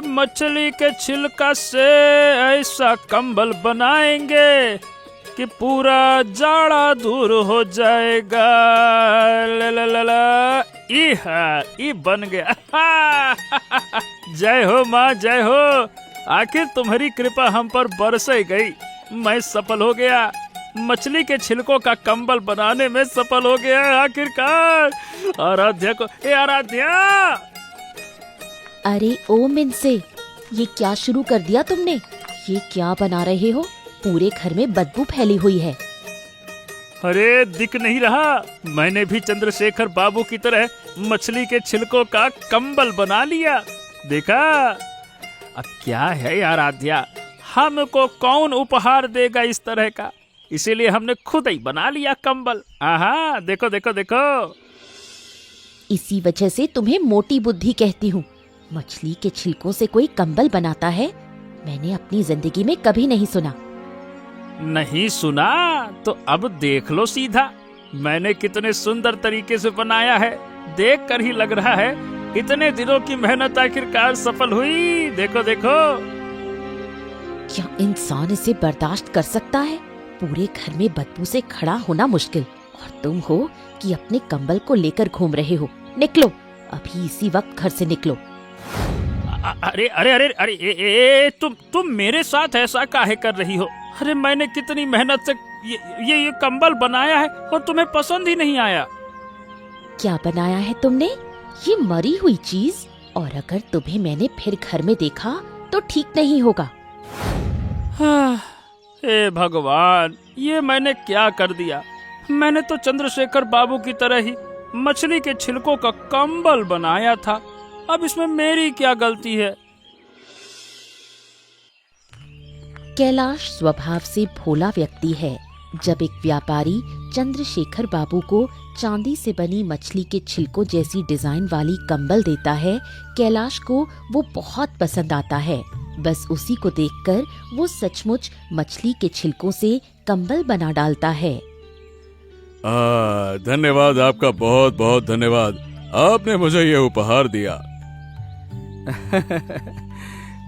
मछली के छिलका से ऐसा कंबल बनाएंगे कि पूरा जाड़ा दूर हो जाएगा। ला ला ला ला, ई बन गया। जय हो माँ, जय हो। आखिर तुम्हारी कृपा हम पर बरस गई। मैं सफल हो गया, मछली के छिलकों का कंबल बनाने में सफल हो गया आखिरकार। आराध्या को, आराध्या। अरे ओ मिनसे, ये क्या शुरू कर दिया तुमने? ये क्या बना रहे हो? पूरे घर में बदबू फैली हुई है। अरे दिख नहीं रहा? मैंने भी चंद्रशेखर बाबू की तरह मछली के छिलकों का कंबल बना लिया। देखा? अब क्या है आराध्या, हमको कौन उपहार देगा इस तरह का? इसीलिए हमने खुद ही बना लिया कंबल। आहा, देखो देखो देखो। इसी वजह से तुम्हें मोटी बुद्धि कहती हूँ। मछली के छिलकों से कोई कंबल बनाता है? मैंने अपनी जिंदगी में कभी नहीं सुना। नहीं सुना तो अब देख लो सीधा। मैंने कितने सुंदर तरीके से बनाया है, देख कर ही लग रहा है इतने दिनों की मेहनत आखिरकार सफल हुई। देखो देखो। क्या इंसान इसे बर्दाश्त कर सकता है? पूरे घर में बदबू से खड़ा होना मुश्किल, और तुम हो कि अपने कंबल को लेकर घूम रहे हो। निकलो, अभी इसी वक्त घर से निकलो। अरे अरे अरे अरे ए, तुम मेरे साथ ऐसा काहे कर रही हो? अरे मैंने कितनी मेहनत से ये कंबल बनाया है और तुम्हें पसंद ही नहीं आया। क्या बनाया है तुमने? ये मरी हुई चीज। और अगर तुम्हें मैंने फिर घर में देखा तो ठीक नहीं होगा। हे भगवान, ये मैंने क्या कर दिया? मैंने तो चंद्रशेखर बाबू की तरह ही मछली के छिलकों का कंबल बनाया था। अब इसमें मेरी क्या गलती है? कैलाश स्वभाव से भोला व्यक्ति है। जब एक व्यापारी चंद्रशेखर बाबू को चांदी से बनी मछली के छिलकों जैसी डिजाइन वाली कंबल देता है, कैलाश को वो बहुत पसंद आता है। बस उसी को देखकर वो सचमुच मछली के छिलकों से कंबल बना डालता है। धन्यवाद, आपका बहुत बहुत धन्यवाद। आपने मुझे ये उपहार दिया।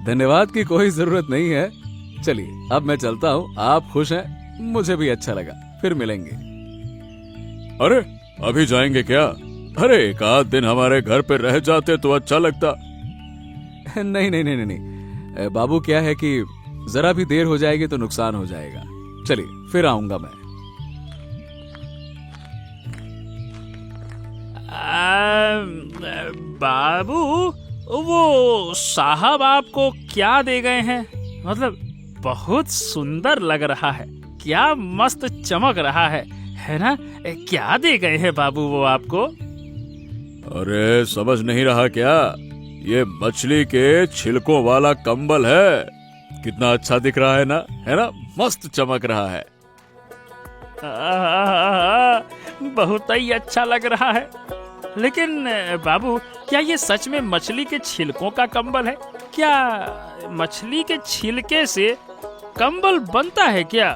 धन्यवाद की कोई जरूरत नहीं है। चलिए अब मैं चलता हूँ। आप खुश हैं? मुझे भी अच्छा लगा। फिर मिलेंगे। अरे अभी जाएंगे क्या? अरे एक आध दिन हमारे घर पे रह जाते तो अच्छा लगता। नहीं नहीं नहीं नहीं, बाबू क्या है कि जरा भी देर हो जाएगी तो नुकसान हो जाएगा। चलिए फिर आऊंगा मैं। बाबू, वो साहब आपको क्या दे गए हैं? मतलब बहुत सुंदर लग रहा है, क्या मस्त चमक रहा है ना? क्या दे गए हैं बाबू वो आपको? अरे समझ नहीं रहा क्या? ये मछली के छिलकों वाला कंबल है। कितना अच्छा दिख रहा है ना? है ना? मस्त चमक रहा है। बहुत ही अच्छा लग रहा है। लेकिन बाबू, क्या ये सच में मछली के छिलकों का कंबल है? क्या मछली के छिलके से कंबल बनता है क्या?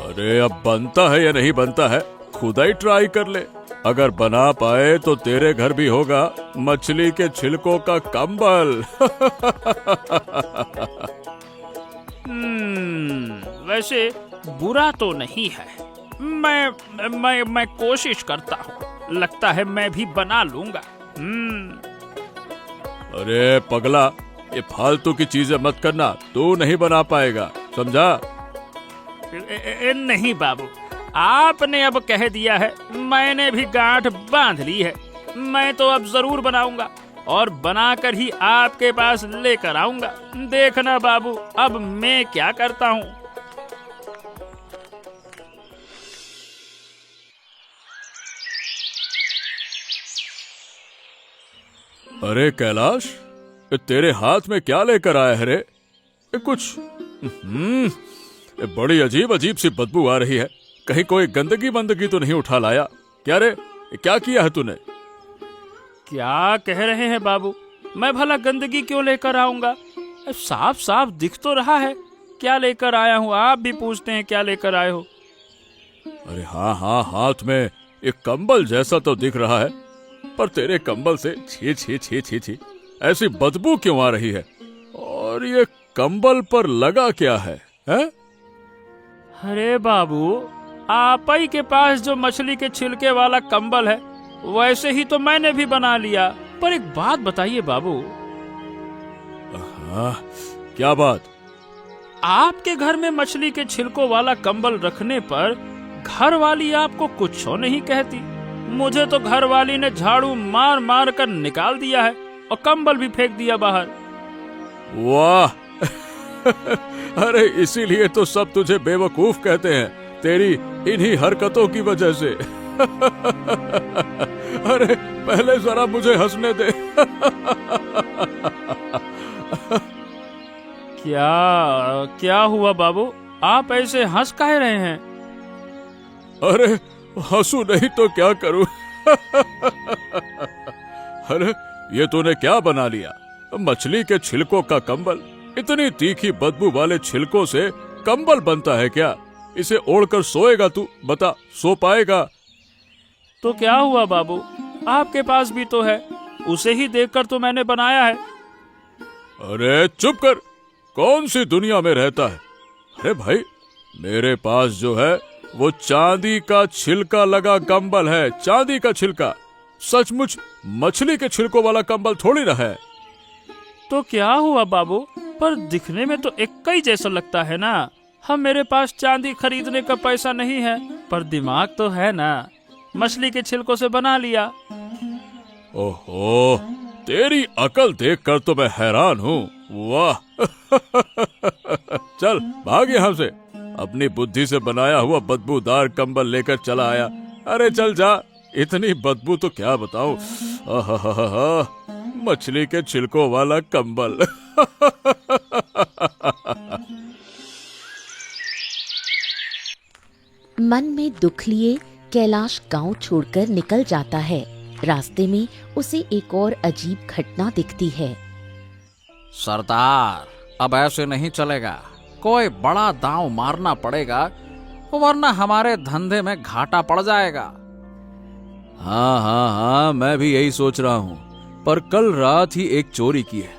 अरे अब बनता है या नहीं बनता है, खुद ही ट्राई कर ले। अगर बना पाए तो तेरे घर भी होगा मछली के छिलकों का कंबल। वैसे बुरा तो नहीं है। मैं कोशिश करता हूँ। लगता है मैं भी बना लूंगा। अरे पगला, ये फालतू की चीजें मत करना। तू नहीं बना पाएगा, समझा? नहीं बाबू, आपने अब कह दिया है, मैंने भी गांठ बांध ली है। मैं तो अब जरूर बनाऊंगा और बनाकर ही आपके पास लेकर आऊंगा। देखना बाबू, अब मैं क्या करता हूँ। अरे कैलाश, तेरे हाथ में क्या लेकर आया है रे? कुछ बड़ी अजीब अजीब सी बदबू आ रही है। कहीं कोई गंदगी बंदगी तो नहीं उठा लाया? क्या रे, क्या किया है तूने? क्या कह रहे हैं बाबू? मैं भला गंदगी क्यों लेकर आऊंगा? साफ साफ दिख तो रहा है क्या लेकर आया हूँ। आप भी पूछते हैं क्या लेकर आए हो? अरे हाँ हाँ, हाथ में एक कंबल जैसा तो दिख रहा है, पर तेरे कंबल से छी छी छी छी छी, ऐसी बदबू क्यों आ रही है? और ये कंबल पर लगा क्या है, हैं? अरे बाबू, आप ही के पास जो मछली के छिलके वाला कंबल है वैसे ही तो मैंने भी बना लिया। पर एक बात बताइए बाबू। हाँ, क्या बात? आपके घर में मछली के छिलकों वाला कंबल रखने पर घर वाली आपको कुछ नहीं कहती। मुझे तो घर वाली ने झाड़ू मार मार कर निकाल दिया है और कंबल भी फेंक दिया बाहर। वाह! अरे इसीलिए तो सब तुझे बेवकूफ कहते हैं, तेरी इन्हीं हरकतों की वजह से। अरे पहले जरा मुझे हंसने दे। क्या क्या हुआ बाबू, आप ऐसे हंस काहे रहे हैं? अरे हंसू नहीं तो क्या करूं? अरे ये तूने क्या बना लिया? मछली के छिलकों का कंबल। इतनी तीखी बदबू वाले छिलकों से कंबल बनता है क्या? इसे ओढ़कर सोएगा तू? बता, सो पाएगा? तो क्या हुआ बाबू, आपके पास भी तो है, उसे ही देखकर तो मैंने बनाया है। अरे चुप कर, कौन सी दुनिया में रहता है? अरे भाई, मेरे पास जो है वो चांदी का छिलका लगा कंबल है, चांदी का छिलका। सचमुच मछली के छिलकों वाला कंबल थोड़ी ना है। तो क्या हुआ बाबू, पर दिखने में तो एक ही जैसा लगता है ना। हम मेरे पास चांदी खरीदने का पैसा नहीं है, पर दिमाग तो है ना, मछली के छिलकों से बना लिया। ओहो, तेरी अकल देखकर तो मैं हैरान हूँ। वाह! चल भाग यहाँ से, अपनी बुद्धि से बनाया हुआ बदबूदार कंबल लेकर चला आया। अरे चल जा, इतनी बदबू तो क्या बताऊं। आहा, मछली के छिलकों वाला कंबल। मन में दुख लिए कैलाश गांव छोड़कर निकल जाता है। रास्ते में उसे एक और अजीब घटना दिखती है। सरदार, अब ऐसे नहीं चलेगा, कोई बड़ा दांव मारना पड़ेगा, वरना हमारे धंधे में घाटा पड़ जाएगा। हाँ हाँ हाँ, मैं भी यही सोच रहा हूँ, पर कल रात ही एक चोरी की है,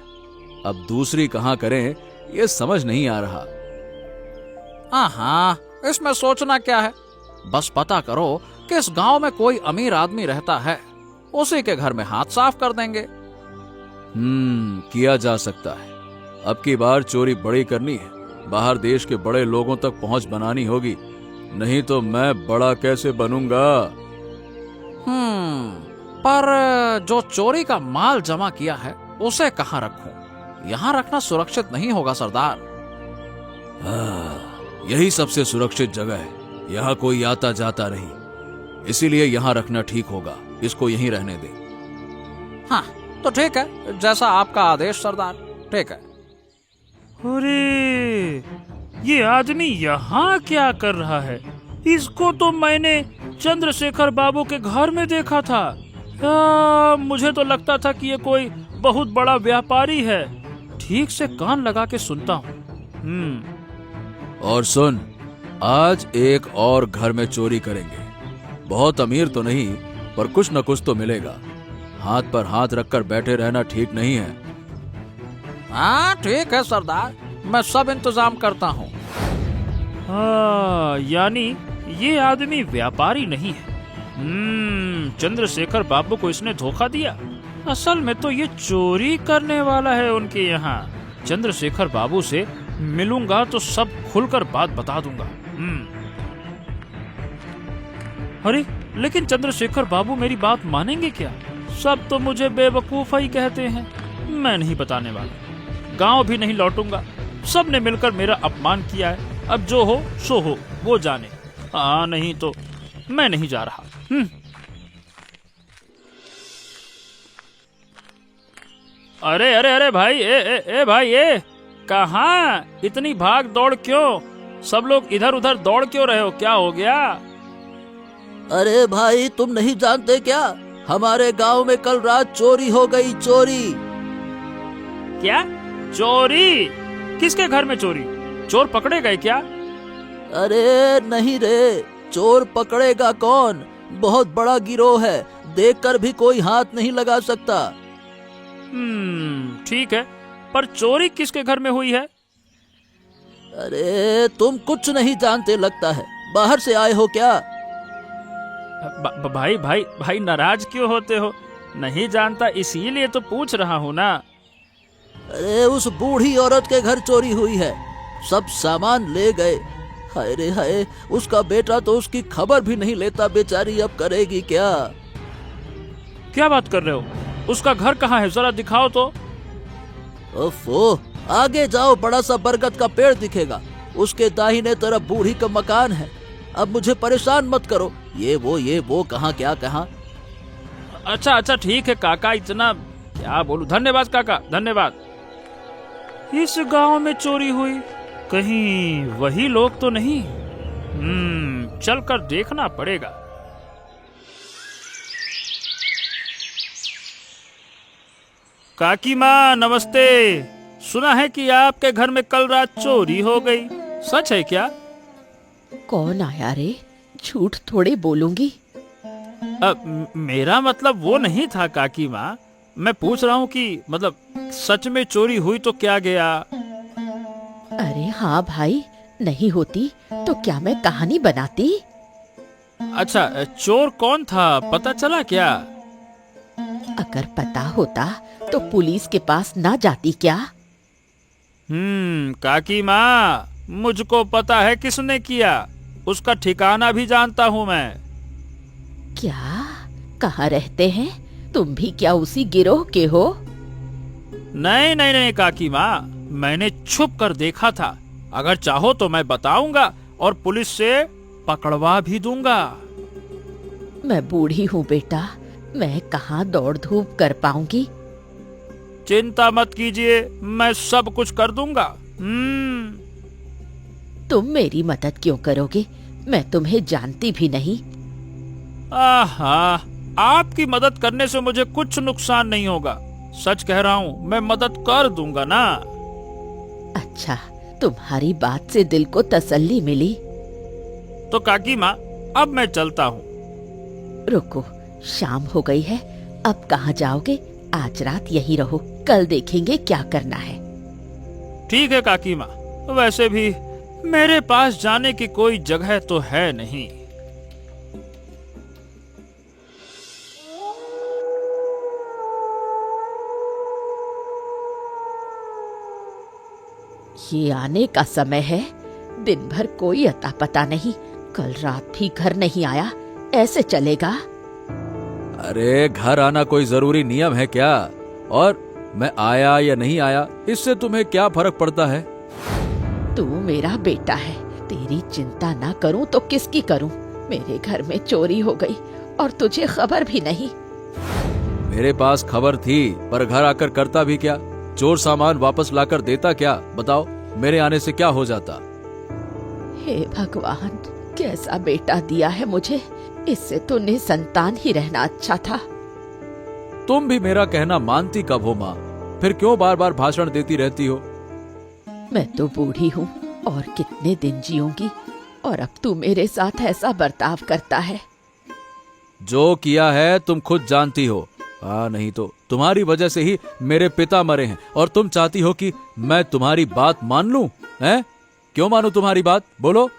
अब दूसरी कहाँ करें ये समझ नहीं आ रहा। हाँ, इसमें सोचना क्या है, बस पता करो कि इस गांव में कोई अमीर आदमी रहता है, उसी के घर में हाथ साफ कर देंगे। किया जा सकता है। अब की बार चोरी बड़ी करनी है, बाहर देश के बड़े लोगों तक पहुंच बनानी होगी, नहीं तो मैं बड़ा कैसे बनूंगा। पर जो चोरी का माल जमा किया है उसे कहाँ रखूं? यहाँ रखना सुरक्षित नहीं होगा सरदार। यही सबसे सुरक्षित जगह है, यहाँ कोई आता जाता नहीं, इसीलिए यहाँ रखना ठीक होगा। इसको यहीं रहने दे। हाँ तो ठीक है, जैसा आपका आदेश सरदार। ठीक है। अरे ये आदमी यहाँ क्या कर रहा है? इसको तो मैंने चंद्रशेखर बाबू के घर में देखा था। मुझे तो लगता था कि ये कोई बहुत बड़ा व्यापारी है। ठीक से कान लगा के सुनता हूँ। और सुन, आज एक और घर में चोरी करेंगे। बहुत अमीर तो नहीं, पर कुछ न कुछ तो मिलेगा। हाथ पर हाथ रखकर बैठे रहना ठीक नहीं है। हाँ ठीक है सरदार, मैं सब इंतजाम करता हूँ। यानी ये आदमी व्यापारी नहीं है। चंद्रशेखर बाबू को इसने धोखा दिया। असल में तो ये चोरी करने वाला है उनके यहाँ। चंद्रशेखर बाबू से मिलूंगा तो सब खुलकर बात बता दूंगा। अरे लेकिन चंद्रशेखर बाबू मेरी बात मानेंगे क्या? सब तो मुझे बेवकूफ ही कहते हैं। मैं नहीं बताने वाला, गांव भी नहीं लौटूंगा। सब ने मिलकर मेरा अपमान किया है, अब जो हो सो हो, वो जाने। नहीं तो मैं नहीं जा रहा। अरे अरे अरे भाई, ए भाई, कहाँ इतनी भाग दौड़ क्यों? सब लोग इधर उधर दौड़ क्यों रहे हो? क्या हो गया? अरे भाई, तुम नहीं जानते क्या? हमारे गांव में कल रात चोरी हो गई। चोरी? क्या चोरी? किसके घर में चोरी? चोर पकड़े गए क्या? अरे नहीं रे, चोर पकड़ेगा कौन? बहुत बड़ा गिरोह है, देखकर भी कोई हाथ नहीं लगा सकता। ठीक है, पर चोरी किसके घर में हुई है? अरे तुम कुछ नहीं जानते लगता है, बाहर से आए हो क्या? भाई भाई भाई, नाराज क्यों होते हो? नहीं जानता इसीलिए तो पूछ रहा हूँ ना। अरे उस बूढ़ी औरत के घर चोरी हुई है, सब सामान ले गए। हाय रे हाय, उसका बेटा तो उसकी खबर भी नहीं लेता, बेचारी अब करेगी क्या? क्या बात कर रहे हो? उसका घर कहाँ है, जरा दिखाओ तो। ओफो, आगे जाओ, बड़ा सा बरगद का पेड़ दिखेगा, उसके दाहिने तरफ बूढ़ी का मकान है। अब मुझे परेशान मत करो, ये वो कहाँ क्या कहाँ। अच्छा ठीक है काका, इतना क्या बोलूं। धन्यवाद काका, धन्यवाद। इस गांव में चोरी हुई, कहीं वही लोग तो नहीं? चलकर देखना पड़ेगा। काकी माँ नमस्ते। सुना है कि आपके घर में कल रात चोरी हो गई, सच है क्या? कौन आया रे? झूठ थोड़े बोलूंगी। मेरा मतलब वो नहीं था काकी माँ, मैं पूछ रहा हूँ कि मतलब सच में चोरी हुई तो क्या गया? अरे हाँ भाई, नहीं होती तो क्या मैं कहानी बनाती? अच्छा, चोर कौन था, पता चला क्या? अगर पता होता तो पुलिस के पास ना जाती क्या? काकी माँ, मुझको पता है किसने किया, उसका ठिकाना भी जानता हूँ मैं। क्या? कहाँ रहते हैं? तुम भी क्या उसी गिरोह के हो? नहीं काकी माँ, मैंने छुप कर देखा था। अगर चाहो तो मैं बताऊंगा और पुलिस से पकड़वा भी दूंगा। मैं बूढ़ी हूँ बेटा, मैं कहाँ दौड़ धूप कर पाऊंगी। चिंता मत कीजिए, मैं सब कुछ कर दूंगा। तुम मेरी मदद क्यों करोगे? मैं तुम्हें जानती भी नहीं। आहा, आपकी मदद करने से मुझे कुछ नुकसान नहीं होगा, सच कह रहा हूँ, मैं मदद कर दूंगा ना। अच्छा, तुम्हारी बात से दिल को तसल्ली मिली। तो काकी माँ, अब मैं चलता हूँ। रुको, शाम हो गई है, अब कहाँ जाओगे? आज रात यहीं रहो, कल देखेंगे क्या करना है। ठीक है काकी माँ, वैसे भी मेरे पास जाने की कोई जगह तो है नहीं। ये आने का समय है, दिन भर कोई अता पता नहीं, कल रात भी घर नहीं आया, ऐसे चलेगा? अरे घर आना कोई जरूरी नियम है क्या? और मैं आया या नहीं आया, इससे तुम्हें क्या फर्क पड़ता है? तू मेरा बेटा है, तेरी चिंता ना करूं तो किसकी करूं? मेरे घर में चोरी हो गई और तुझे खबर भी नहीं। मेरे पास खबर थी, पर घर आकर करता भी क्या? चोर सामान वापस लाकर देता क्या? बताओ, मेरे आने से क्या हो जाता? हे भगवान, कैसा बेटा दिया है मुझे, इससे तो निसंतान ही रहना अच्छा था। तुम भी मेरा कहना मानती कब हो माँ? फिर क्यों बार बार भाषण देती रहती हो? मैं तो बूढ़ी हूँ और कितने दिन जीऊंगी, और अब तू मेरे साथ ऐसा बर्ताव करता है। जो किया है तुम खुद जानती हो। नहीं तो तुम्हारी वजह से ही मेरे पिता मरे हैं, और तुम चाहती हो कि मैं तुम्हारी बात मान लूं? हैं? क्यों मानूं तुम्हारी बात? बोलो।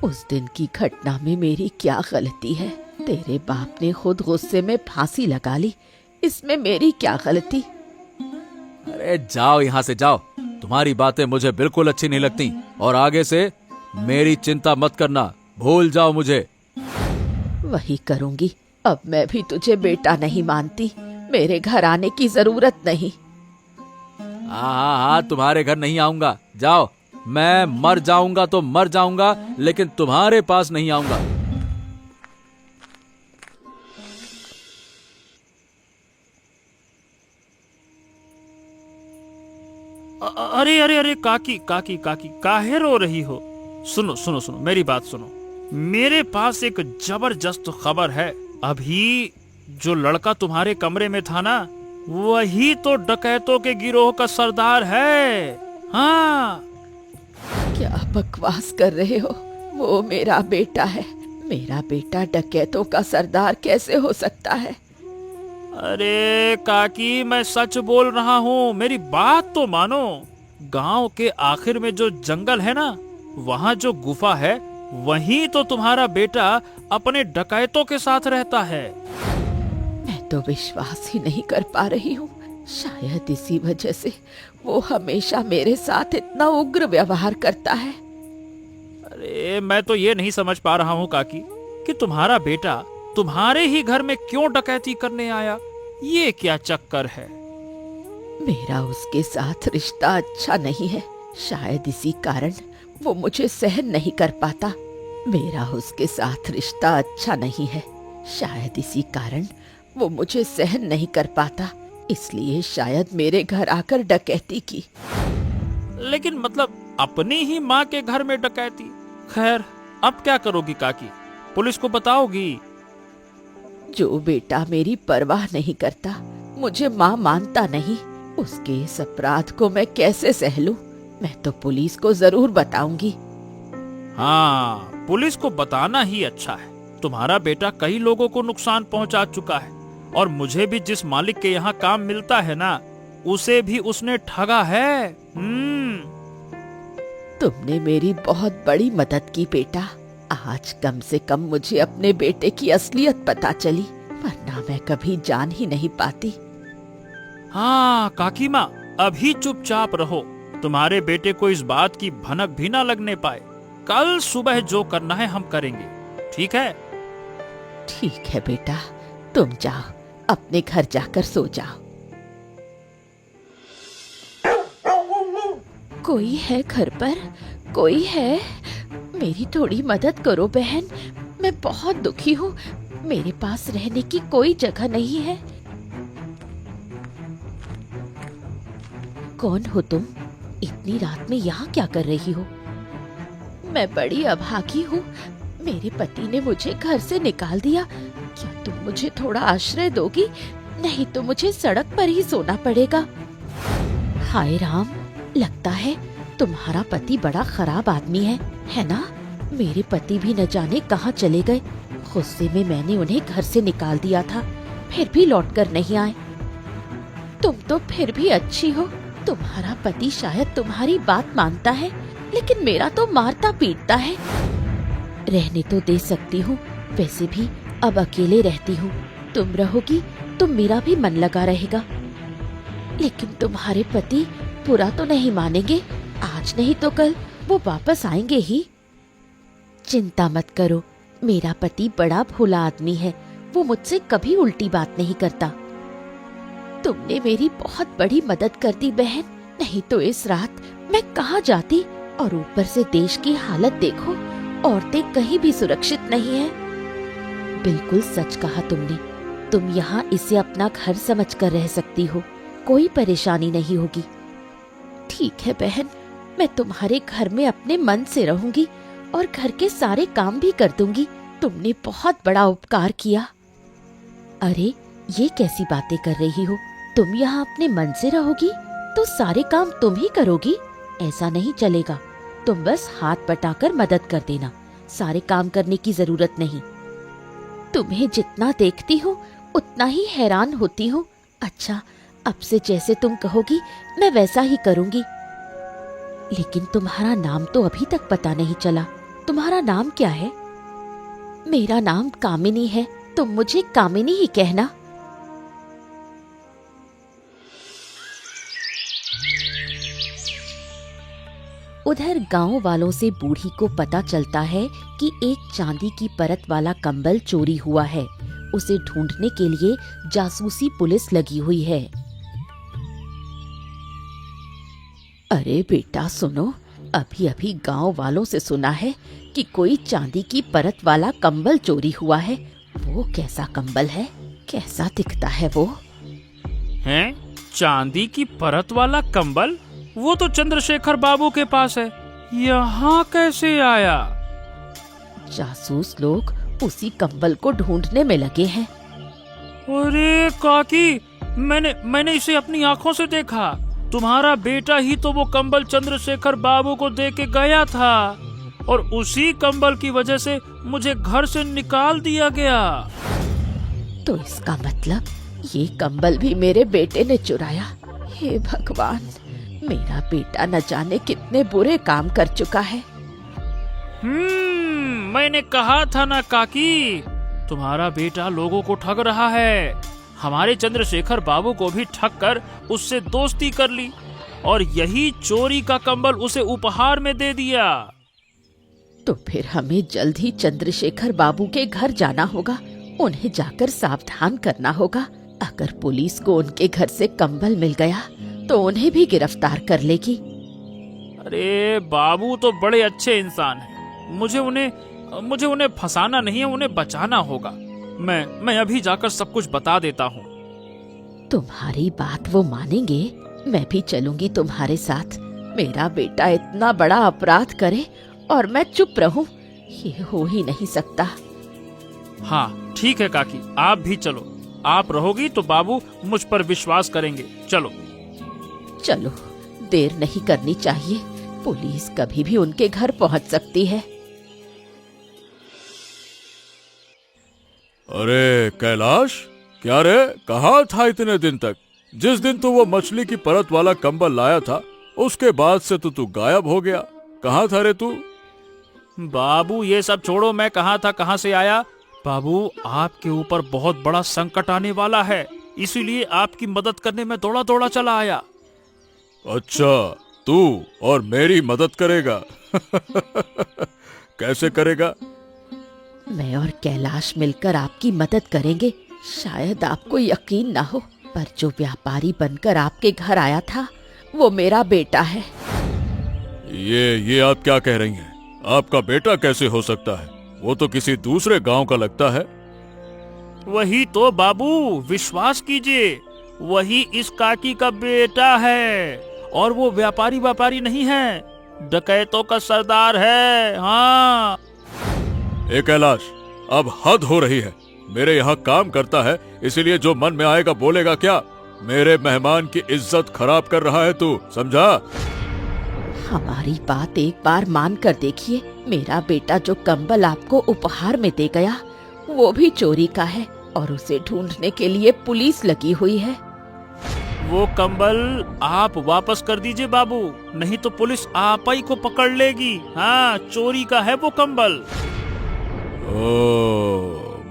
उस दिन की घटना में मेरी क्या गलती है? तेरे बाप ने खुद गुस्से में फांसी लगा ली, इसमें मेरी क्या गलती? अरे जाओ यहाँ से, जाओ, तुम्हारी बातें मुझे बिल्कुल अच्छी नहीं लगती, और आगे से मेरी चिंता मत करना, भूल जाओ मुझे। वही करूंगी, अब मैं भी तुझे बेटा नहीं मानती, मेरे घर आने की जरूरत नहीं। हाँ, तुम्हारे घर नहीं आऊंगा, जाओ, मैं मर जाऊंगा तो मर जाऊंगा, लेकिन तुम्हारे पास नहीं आऊंगा। अरे अरे अरे काकी काकी काकी, काहे रो रही हो? सुनो सुनो सुनो, मेरी बात सुनो। मेरे पास एक जबरदस्त खबर है। अभी जो लड़का तुम्हारे कमरे में था ना, वही तो डकैतों के गिरोह का सरदार है। हाँ। क्या बकवास कर रहे हो? वो मेरा बेटा है। मेरा बेटा डकैतों का सरदार कैसे हो सकता है? अरे काकी, मैं सच बोल रहा हूँ, मेरी बात तो मानो। गांव के आखिर में जो जंगल है ना, वहाँ जो गुफा है, वहीं तो तुम्हारा बेटा अपने डकैतों के साथ रहता है। मैं तो विश्वास ही नहीं कर पा रही हूँ। शायद इसी वजह से वो हमेशा मेरे साथ इतना उग्र व्यवहार करता है। अरे मैं तो ये नहीं समझ पा रहा हूँ काकी कि तुम्हारा बेटा तुम्हारे ही घर में क्यों डकैती करने आया। ये क्या चक्कर है? मेरा उसके साथ रिश्ता अच्छा नहीं है। शायद इसी कारण वो मुझे सहन नहीं कर पाता। मेरा उसके साथ रिश्ता अच्छा नहीं है। शायद इसी कारण वो मुझे सहन नहीं कर पाता, इसलिए शायद मेरे घर आकर डकैती की। लेकिन मतलब अपनी ही माँ के घर में डकैती? खैर, अब क्या करोगी काकी? पुलिस को बताओगी? जो बेटा मेरी परवाह नहीं करता, मुझे माँ मानता नहीं, उसके इस अपराध को मैं कैसे सह लूं? मैं तो पुलिस को जरूर बताऊंगी। हाँ, पुलिस को बताना ही अच्छा है। तुम्हारा बेटा कई लोगों को नुकसान पहुंचा चुका है, और मुझे भी जिस मालिक के यहाँ काम मिलता है ना, उसे भी उसने ठगा है। तुमने मेरी बहुत बड़ी मदद की बेटा। आज कम से कम मुझे अपने बेटे की असलियत पता चली, वरना मैं कभी जान ही नहीं पाती। हाँ काकी माँ, अभी चुपचाप रहो। तुम्हारे बेटे को इस बात की भनक भी ना लगने पाए। कल सुबह जो करना है हम करेंगे, ठीक है? ठीक है बेटा, तुम जाओ, अपने घर जाकर सो जाओ। कोई है घर पर? कोई है? मेरी थोड़ी मदद करो बहन, मैं बहुत दुखी हूँ। मेरे पास रहने की कोई जगह नहीं है। कौन हो तुम? इतनी रात में यहाँ क्या कर रही हो? मैं बड़ी अभागी हूँ। मेरे पति ने मुझे घर से निकाल दिया। क्या तुम मुझे थोड़ा आश्रय दोगी? नहीं तो मुझे सड़क पर ही सोना पड़ेगा। हाय राम, लगता है तुम्हारा पति बड़ा खराब आदमी है ना? मेरे पति भी न जाने कहाँ चले गए। गुस्से में मैंने उन्हें घर से निकाल दिया था, फिर भी लौटकर नहीं आए। तुम तो फिर भी अच्छी हो। तुम्हारा पति शायद तुम्हारी बात मानता है, लेकिन मेरा तो मारता पीटता है। रहने तो दे सकती हूँ, वैसे भी अब अकेले रहती हूँ। तुम रहोगी तो मेरा भी मन लगा रहेगा। लेकिन तुम्हारे पति बुरा तो नहीं मानेंगे? आज नहीं तो कल वो वापस आएंगे ही। चिंता मत करो, मेरा पति बड़ा भोला आदमी है। वो मुझसे कभी उल्टी बात नहीं करता। तुमने मेरी बहुत बड़ी मदद कर दी बहन, नहीं तो इस रात मैं कहाँ जाती। और ऊपर से देश की हालत देखो, औरतें कहीं भी सुरक्षित नहीं हैं। बिल्कुल सच कहा तुमने। तुम यहाँ इसे अपना घर समझकर रह सकती हो, कोई परेशानी नहीं होगी। ठीक है बहन, मैं तुम्हारे घर में अपने मन से रहूंगी और घर के सारे काम भी कर दूंगी। तुमने बहुत बड़ा उपकार किया। अरे ये कैसी बातें कर रही हो? तुम यहाँ अपने मन से रहोगी तो सारे काम तुम ही करोगी? ऐसा नहीं चलेगा। तुम बस हाथ बटाकर मदद कर देना, सारे काम करने की जरूरत नहीं। तुम्हें जितना देखती हूँ उतना ही हैरान होती हूँ। अच्छा, अब से जैसे तुम कहोगी मैं वैसा ही करूँगी। लेकिन तुम्हारा नाम तो अभी तक पता नहीं चला। तुम्हारा नाम क्या है? मेरा नाम कामिनी है, तुम मुझे कामिनी ही कहना। उधर गांव वालों से बूढ़ी को पता चलता है कि एक चांदी की परत वाला कंबल चोरी हुआ है। उसे ढूंढने के लिए जासूसी पुलिस लगी हुई है। अरे बेटा सुनो, अभी अभी गांव वालों से सुना है कि कोई चांदी की परत वाला कंबल चोरी हुआ है। वो कैसा कंबल है? कैसा दिखता है वो? हैं? चांदी की परत वाला कंबल? वो तो चंद्रशेखर बाबू के पास है, यहाँ कैसे आया? जासूस लोग उसी कंबल को ढूंढने में लगे हैं। अरे काकी, मैंने इसे अपनी आंखों से देखा। तुम्हारा बेटा ही तो वो कंबल चंद्रशेखर बाबू को दे के गया था, और उसी कंबल की वजह से मुझे घर से निकाल दिया गया। तो इसका मतलब ये कंबल भी मेरे बेटे ने चुराया। हे भगवान, मेरा बेटा न जाने कितने बुरे काम कर चुका है। मैंने कहा था ना काकी, तुम्हारा बेटा लोगों को ठग रहा है। हमारे चंद्रशेखर बाबू को भी ठग कर उससे दोस्ती कर ली और यही चोरी का कंबल उसे उपहार में दे दिया। तो फिर हमें जल्द ही चंद्रशेखर बाबू के घर जाना होगा, उन्हें जाकर सावधान करना होगा। अगर पुलिस को उनके घर से कंबल मिल गया तो उन्हें भी गिरफ्तार कर लेगी। अरे बाबू तो बड़े अच्छे इंसान हैं। मुझे उन्हें फंसाना नहीं है, उन्हें बचाना होगा। मैं अभी जाकर सब कुछ बता देता हूँ। तुम्हारी बात वो मानेंगे? मैं भी चलूंगी तुम्हारे साथ। मेरा बेटा इतना बड़ा अपराध करे और मैं चुप रहूं, ये हो ही नहीं सकता। हाँ ठीक है काकी, आप भी चलो। आप रहोगी तो बाबू मुझ पर विश्वास करेंगे। चलो चलो, देर नहीं करनी चाहिए। पुलिस कभी भी उनके घर पहुंच सकती है। अरे कैलाश, क्या रे, कहाँ था इतने दिन तक? जिस दिन तू वो मछली की परत वाला कंबल लाया था उसके बाद से तो तू गायब हो गया। कहाँ था रे तू? बाबू ये सब छोड़ो, मैं कहाँ था, कहाँ से आया। बाबू आपके ऊपर बहुत बड़ा संकट आने वाला है, इसीलिए आपकी मदद करने में दौड़ा दौड़ा चला आया। अच्छा, तू और मेरी मदद करेगा? कैसे करेगा? मैं और कैलाश मिलकर आपकी मदद करेंगे। शायद आपको यकीन ना हो, पर जो व्यापारी बनकर आपके घर आया था वो मेरा बेटा है। ये आप क्या कह रही हैं? आपका बेटा कैसे हो सकता है? वो तो किसी दूसरे गांव का लगता है। वही तो बाबू, विश्वास कीजिए, वही इस काकी का बेटा है और वो व्यापारी नहीं है, डकैतों का सरदार है। हाँ। ए कैलाश, अब हद हो रही है। मेरे यहाँ काम करता है, इसीलिए जो मन में आएगा बोलेगा क्या? मेरे मेहमान की इज्जत खराब कर रहा है तू, समझा? हमारी बात एक बार मान कर देखिए। मेरा बेटा जो कंबल आपको उपहार में दे गया वो भी चोरी का है और उसे ढूंढने के लिए पुलिस लगी हुई है। वो कंबल आप वापस कर दीजिए बाबू, नहीं तो पुलिस आप ही को पकड़ लेगी। हाँ, चोरी का है वो कंबल।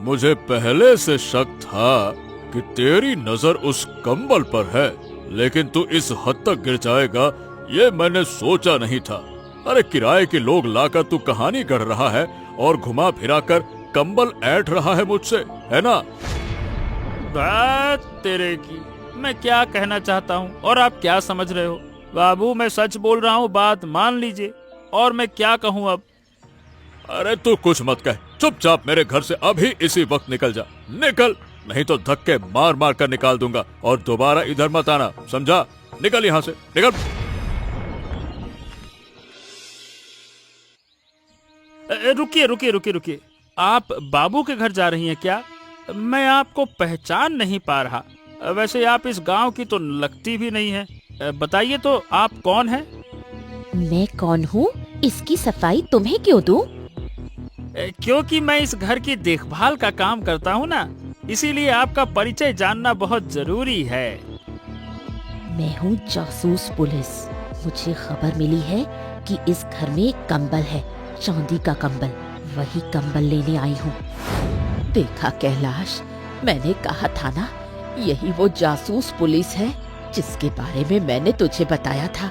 मुझे पहले से शक था कि तेरी नजर उस कंबल पर है, लेकिन तू इस हद तक गिर जाएगा ये मैंने सोचा नहीं था। अरे किराए के लोग लाकर तू कहानी गढ़ रहा है और घुमा फिरा कर कंबल ऐंठ रहा है मुझसे, है ना? बात तेरे की, मैं क्या कहना चाहता हूँ और आप क्या समझ रहे हो? बाबू मैं सच बोल रहा हूँ, बात मान लीजिए। और मैं क्या कहूँ अब? अरे तू कुछ मत कह, चुपचाप मेरे घर से अभी इसी वक्त निकल जा। निकल, नहीं तो धक्के मार मार कर निकाल दूंगा और दोबारा इधर मत आना, समझा? निकल यहाँ से, निकल। रुकिए, आप बाबू के घर जा रही हैं क्या? मैं आपको पहचान नहीं पा रहा। वैसे आप इस गांव की तो लगती भी नहीं है। बताइए तो आप कौन हैं? मैं कौन हूँ इसकी सफाई तुम्हें क्यों दूं? क्योंकि मैं इस घर की देखभाल का काम करता हूँ ना, इसीलिए आपका परिचय जानना बहुत जरूरी है। मैं हूँ जासूस पुलिस। मुझे खबर मिली है कि इस घर में एक कंबल है, चांदी का कंबल। वही कंबल लेने आई हूँ। देखा कैलाश, मैंने कहा था ना, यही वो जासूस पुलिस है जिसके बारे में मैंने तुझे बताया था।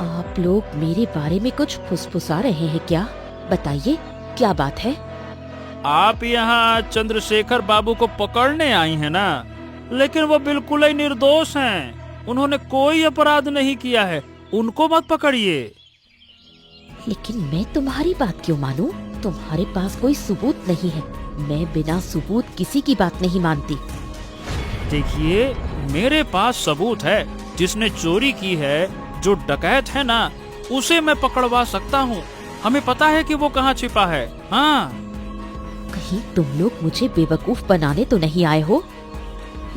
आप लोग मेरे बारे में कुछ फुसफुसा रहे हैं क्या? बताइए क्या बात है? आप यहाँ चंद्रशेखर बाबू को पकड़ने आई हैं ना, लेकिन वो बिल्कुल ही निर्दोष हैं। उन्होंने कोई अपराध नहीं किया है, उनको मत पकड़िए। लेकिन मैं तुम्हारी बात क्यों मानूं? तुम्हारे पास कोई सबूत नहीं है। मैं बिना सबूत किसी की बात नहीं मानती। देखिए, मेरे पास सबूत है। जिसने चोरी की है, जो डकैत है ना, उसे मैं पकड़वा सकता हूँ। हमें पता है कि वो कहाँ छिपा है। हाँ। कहीं तुम लोग मुझे बेवकूफ बनाने तो नहीं आए हो?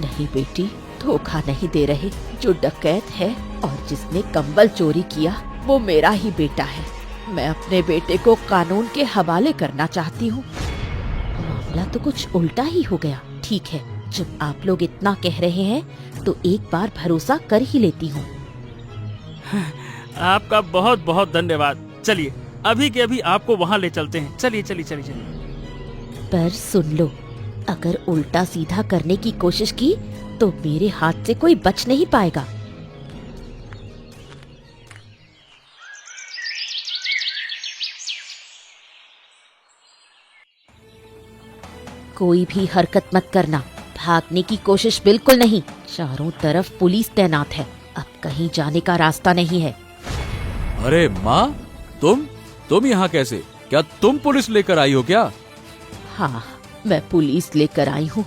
नहीं बेटी, धोखा नहीं दे रहे। जो डकैत है और जिसने कंबल चोरी किया वो मेरा ही बेटा है। मैं अपने बेटे को कानून के हवाले करना चाहती हूँ। मामला तो कुछ उल्टा ही हो गया। ठीक है, जब आप लोग इतना कह रहे हैं तो एक बार भरोसा कर ही लेती हूँ। आपका बहुत बहुत धन्यवाद। चलिए अभी के अभी आपको वहाँ ले चलते हैं। चलिए चलिए चलिए चलिए। पर सुन लो, अगर उल्टा सीधा करने की कोशिश की तो मेरे हाथ से कोई बच नहीं पाएगा। कोई भी हरकत मत करना, भागने की कोशिश बिल्कुल नहीं। चारों तरफ पुलिस तैनात है, अब कहीं जाने का रास्ता नहीं है। अरे माँ, तुम यहाँ कैसे? क्या तुम पुलिस लेकर आई हो क्या? हाँ, मैं पुलिस लेकर आई हूँ।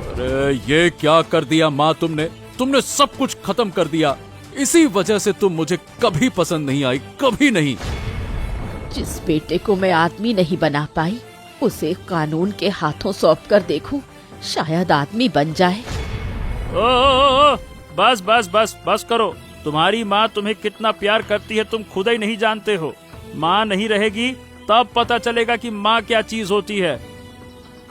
अरे ये क्या कर दिया माँ तुमने सब कुछ खत्म कर दिया। इसी वजह से तुम मुझे कभी पसंद नहीं आई, कभी नहीं। जिस बेटे को मैं आदमी नहीं बना पाई, उसे कानून के हाथों सौंप कर देखूं, शायद आदमी बन जाए। ओ, बस बस बस बस करो। तुम्हारी माँ तुम्हें कितना प्यार करती है तुम खुद ही नहीं जानते हो। माँ नहीं रहेगी तब पता चलेगा कि माँ क्या चीज होती है।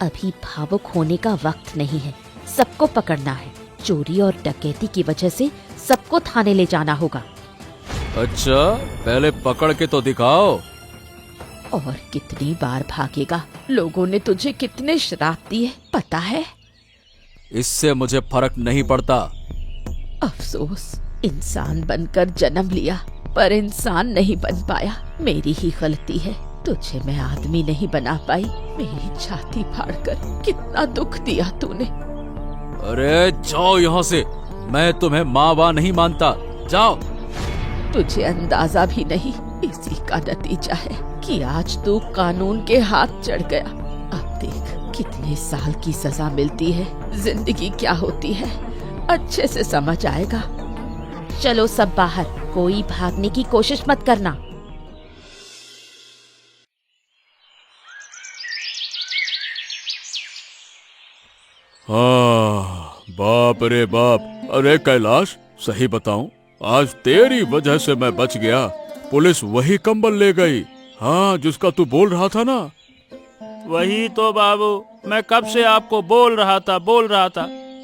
अभी भावुक होने का वक्त नहीं है, सबको पकड़ना है। चोरी और डकैती की वजह से सबको थाने ले जाना होगा। अच्छा, पहले पकड़ के तो दिखाओ। और कितनी बार भागेगा? लोगों ने तुझे कितने श्राप दिए पता है? इससे मुझे फर्क नहीं पड़ता। अफसोस, इंसान बनकर जन्म लिया पर इंसान नहीं बन पाया। मेरी ही गलती है, तुझे मैं आदमी नहीं बना पाई। मेरी छाती फाड़कर कितना दुख दिया तूने। अरे जाओ यहाँ से, मैं तुम्हें माँ बाप नहीं मानता, जाओ। तुझे अंदाजा भी नहीं, इसी का नतीजा है कि आज तू कानून के हाथ चढ़ गया। अब देख कितने साल की सजा मिलती है, जिंदगी क्या होती है अच्छे से समझ आएगा। चलो सब बाहर, कोई भागने की कोशिश मत करना। हाँ, बाप रे बाप। अरे कैलाश, सही बताऊं, आज तेरी वजह से मैं बच गया। पुलिस वही कंबल ले गई, हाँ, जिसका तू बोल रहा था ना। वही तो बाबू, मैं कब से आपको बोल रहा था।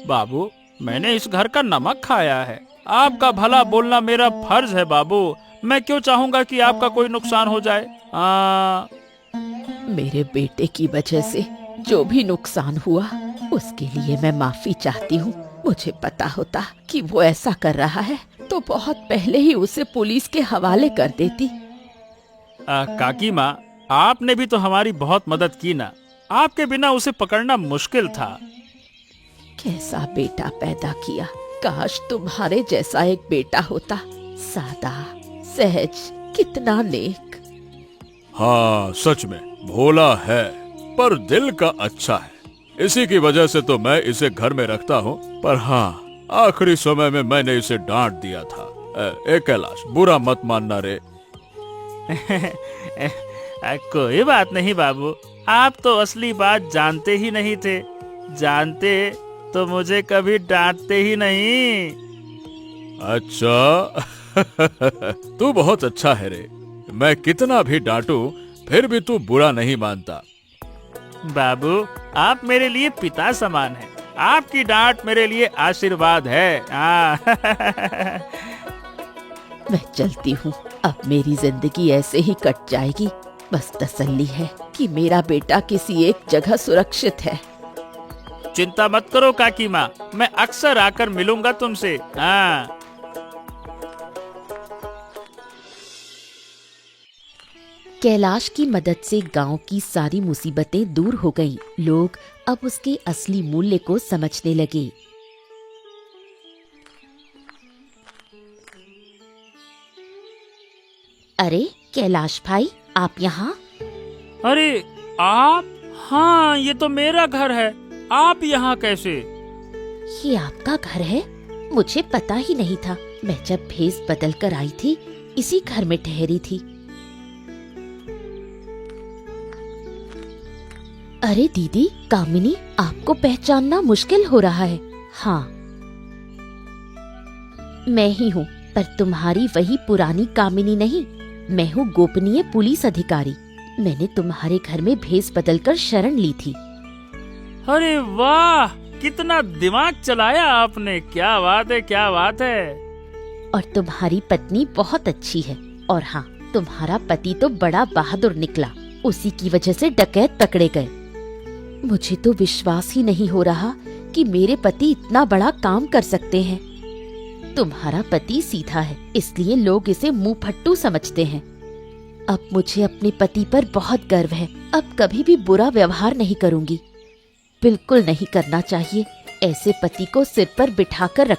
बाबू, मैंने इस घर का नमक खाया है। आपका भला बोलना मेरा फर्ज है बाबू। मैं क्यों चाहूंगा कि आपका कोई नुकसान हो जाए। मेरे बेटे की वजह से जो भी नुकसान हुआ उसके लिए मैं माफी चाहती हूँ। मुझे पता होता कि वो ऐसा कर रहा है तो बहुत पहले ही उसे पुलिस के हवाले कर देती। काकी माँ, आपने भी तो हमारी बहुत मदद की ना। आपके बिना उसे पकड़ना मुश्किल था। कैसा बेटा पैदा किया, काश तुम्हारे जैसा एक बेटा होता। सादा, सहज, कितना नेक। हाँ, सच में भोला है पर दिल का अच्छा है। इसी की वजह से तो मैं इसे घर में रखता हूँ। पर हाँ, आखिरी समय में मैंने इसे डांट दिया था। कैलाश, बुरा मत मानना रे। कोई बात नहीं बाबू, आप तो असली बात जानते ही नहीं थे। जानते तो मुझे कभी डांटते ही नहीं। अच्छा तू बहुत अच्छा है रे। मैं कितना भी डांटूं फिर भी तू बुरा नहीं मानता। बाबू, आप मेरे लिए पिता समान हैं। आपकी डांट मेरे लिए आशीर्वाद है। मैं चलती हूँ, अब मेरी जिंदगी ऐसे ही कट जाएगी। बस तसल्ली है कि मेरा बेटा किसी एक जगह सुरक्षित है। चिंता मत करो काकी माँ, मैं अक्सर आकर मिलूंगा तुमसे। कैलाश की मदद से गांव की सारी मुसीबतें दूर हो गईं। लोग अब उसके असली मूल्य को समझने लगे। अरे कैलाश भाई, आप यहाँ? अरे आप? हाँ, ये तो मेरा घर है। आप यहाँ कैसे? ये आपका घर है? मुझे पता ही नहीं था। मैं जब भेष बदल कर आई थी इसी घर में ठहरी थी। अरे दीदी, कामिनी, आपको पहचानना मुश्किल हो रहा है। हाँ, मैं ही हूँ, पर तुम्हारी वही पुरानी कामिनी नहीं। मैं हूँ गोपनीय पुलिस अधिकारी। मैंने तुम्हारे घर में भेष बदलकर शरण ली थी। अरे वाह, कितना दिमाग चलाया आपने, क्या बात है, क्या बात है। और तुम्हारी पत्नी बहुत अच्छी है। और हाँ, तुम्हारा पति तो बड़ा बहादुर निकला, उसी की वजह से डकैत पकड़े गए। मुझे तो विश्वास ही नहीं हो रहा कि मेरे पति इतना बड़ा काम कर सकते हैं। तुम्हारा पति सीधा है, इसलिए लोग इसे मुंह फट्टू समझते हैं। अब मुझे अपने पति पर बहुत गर्व है। अब कभी भी बुरा व्यवहार नहीं करूंगी। बिल्कुल नहीं करना चाहिए। ऐसे पति को सिर पर बिठाकर